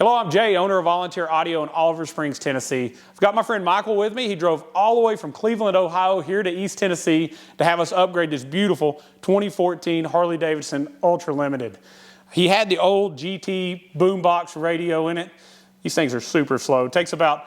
Hello, I'm Jay, owner of Volunteer Audio in Oliver Springs, Tennessee. I've got my friend Michael with me. He drove all the way from Cleveland, Ohio here to East Tennessee to have us upgrade this beautiful 2014 Harley Davidson Ultra Limited. He had the old GT boombox radio in it. These things are super slow. It takes about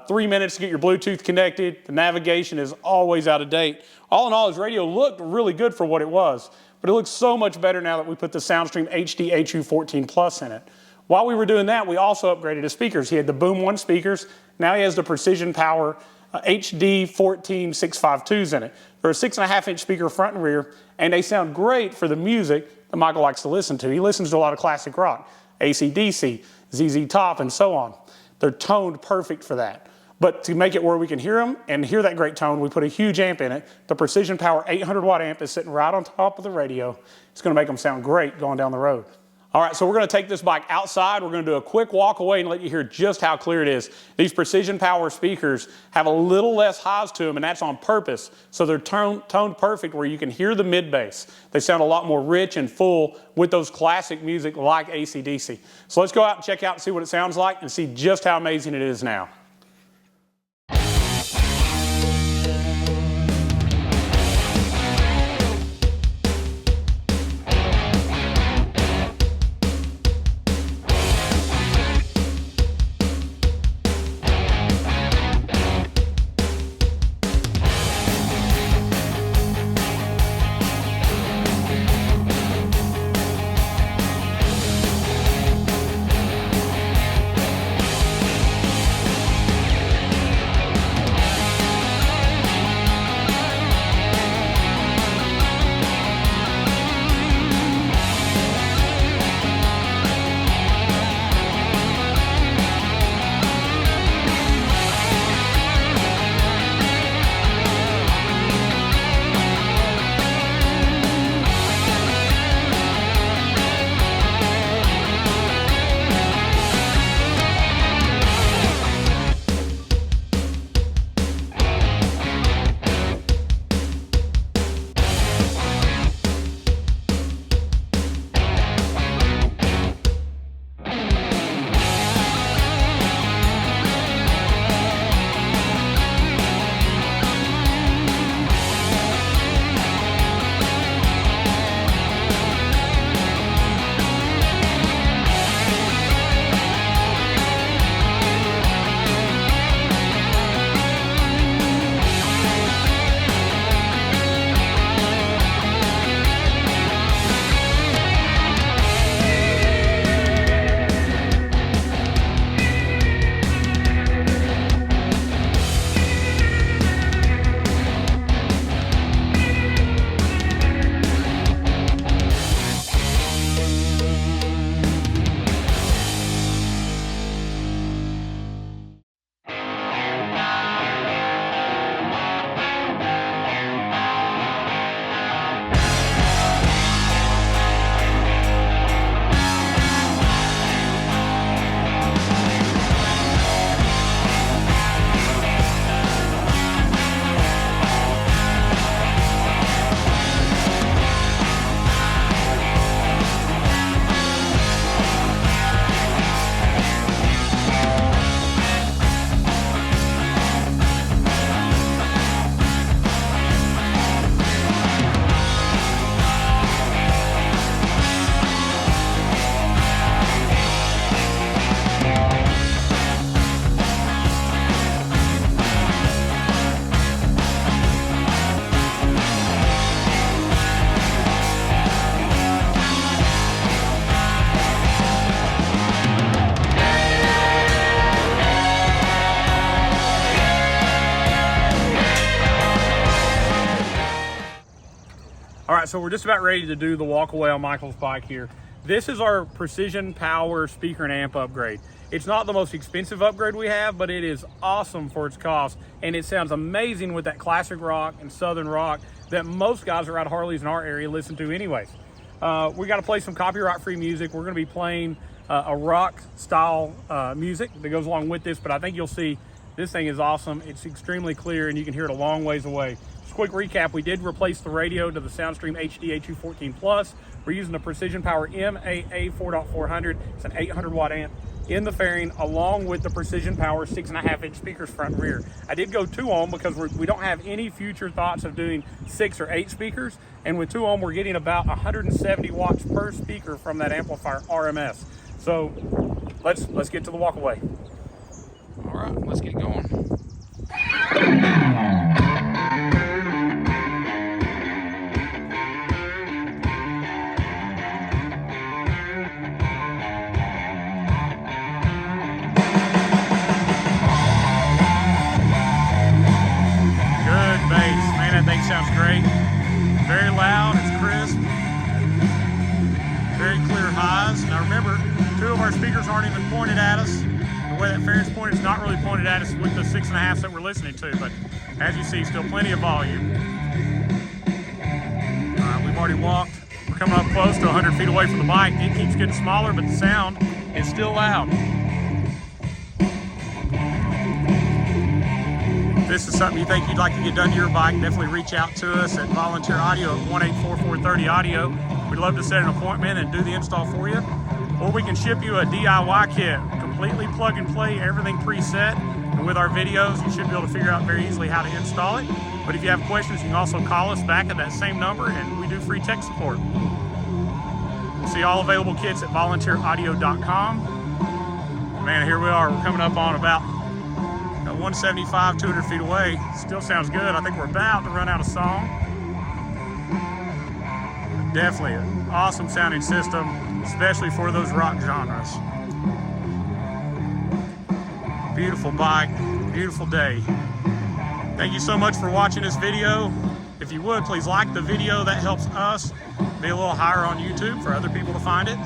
3 minutes to get your Bluetooth connected. The navigation is always out of date. All in all, his radio looked really good for what it was, but it looks so much better now that we put the Soundstream HDHU.14 in it. While we were doing that, we also upgraded his speakers. He had the Boom 1 speakers. Now he has the Precision Power HD14.652s in it. They're a 6.5-inch speaker front and rear, and they sound great for the music that Michael likes to listen to. He listens to a lot of classic rock, AC/DC, ZZ Top, and so on. They're toned perfect for that. But to make it where we can hear them and hear that great tone, we put a huge amp in it. The Precision Power 800-watt amp is sitting right on top of the radio. It's going to make them sound great going down the road. All right, so we're going to take this bike outside. We're going to do a quick walk away and let you hear just how clear it is. These Precision Power speakers have a little less highs to them, and that's on purpose. So they're toned perfect where you can hear the mid-bass. They sound a lot more rich and full with those classic music like AC/DC. So let's go out and check out and see what it sounds like and see just how amazing it is now. All right, so we're just about ready to do the walk away on Michael's bike here. This is our Precision Power speaker and amp upgrade. It's not the most expensive upgrade we have, but it is awesome for its cost, and it sounds amazing with that classic rock and southern rock that most guys who ride Harleys in our area listen to anyways. We got to play some copyright-free music. We're going to be playing a rock style music that goes along with this, but I think you'll see this thing is awesome. It's extremely clear and you can hear it a long ways away. Just a quick recap, we did replace the radio to the Soundstream HDHU.14 Plus. We're using the Precision Power MAA4.400. It's an 800 watt amp. in the fairing, along with the Precision Power 6.5-inch speakers front and rear. I did go 2 ohm because we don't have any future thoughts of doing 6 or 8 speakers, and with 2 ohm we're getting about 170 watts per speaker from that amplifier RMS. So let's get to the Walkaway. All right, let's get going. That thing sounds great. Very loud, it's crisp. Very clear highs. Now remember, 2 of our speakers aren't even pointed at us. The way that fairing's pointed, it's not really pointed at us with the 6.5s that we're listening to, but as you see, still plenty of volume. We've already walked. We're coming up close to 100 feet away from the bike. It keeps getting smaller, but the sound is still loud. If this is something you think you'd like to get done to your bike, definitely reach out to us at Volunteer Audio at 1-844-30 Audio. We'd love to set an appointment and do the install for you. Or we can ship you a DIY kit, completely plug and play, everything preset. And with our videos, you should be able to figure out very easily how to install it. But if you have questions, you can also call us back at that same number, and we do free tech support. See all available kits at volunteeraudio.com. Man, here we are. We're coming up on about 175, 200 feet away. Still sounds good. I think we're about to run out of song. Definitely an awesome sounding system, especially for those rock genres. Beautiful bike, beautiful day. Thank you so much for watching this video. If you would, please like the video. That helps us be a little higher on YouTube for other people to find it.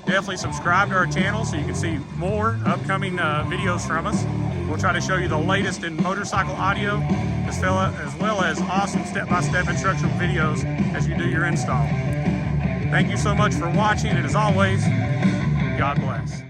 Definitely subscribe to our channel so you can see more upcoming videos from us. We'll try to show you the latest in motorcycle audio, as well as awesome step-by-step instructional videos as you do your install. Thank you so much for watching, and as always, God bless.